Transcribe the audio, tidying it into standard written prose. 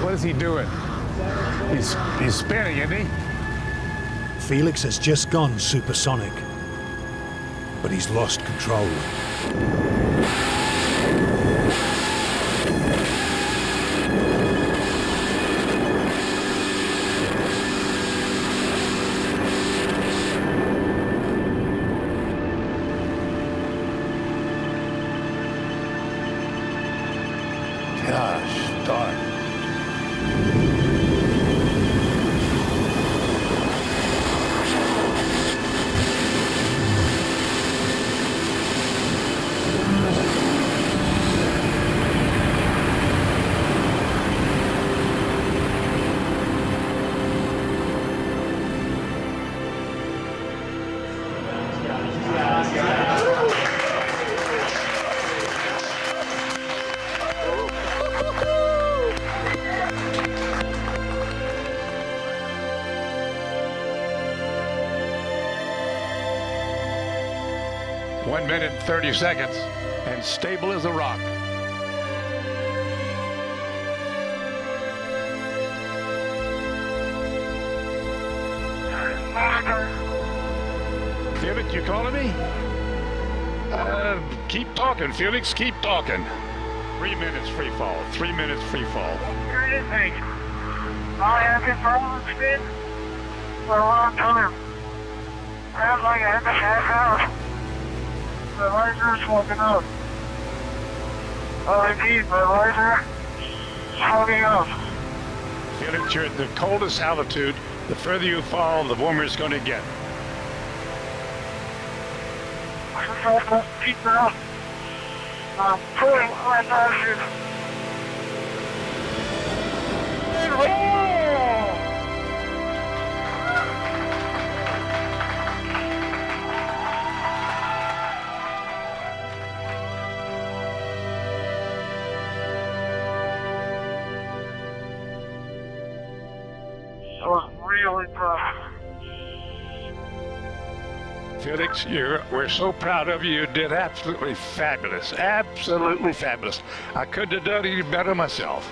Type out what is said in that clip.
What is he doing? He's spinning, isn't he? Felix has just gone supersonic, but he's lost control. Gosh darn. One minute, 30 seconds, and stable as a rock. Felix, you calling me? Keep talking, Felix, keep talking. 3 minutes free fall, 3 minutes free fall. Anything. I have been following spin for a long time. Sounds like I have a half hour. The laser is smoking up. Oh, indeed, the laser is smoking up. Felix, you're at the coldest altitude. The further you fall, the warmer it's going to get. Keep it up. I'm pulling my laser. It was really tough. Felix, we're so proud of you. You did absolutely fabulous. Absolutely fabulous. I couldn't have done any better myself.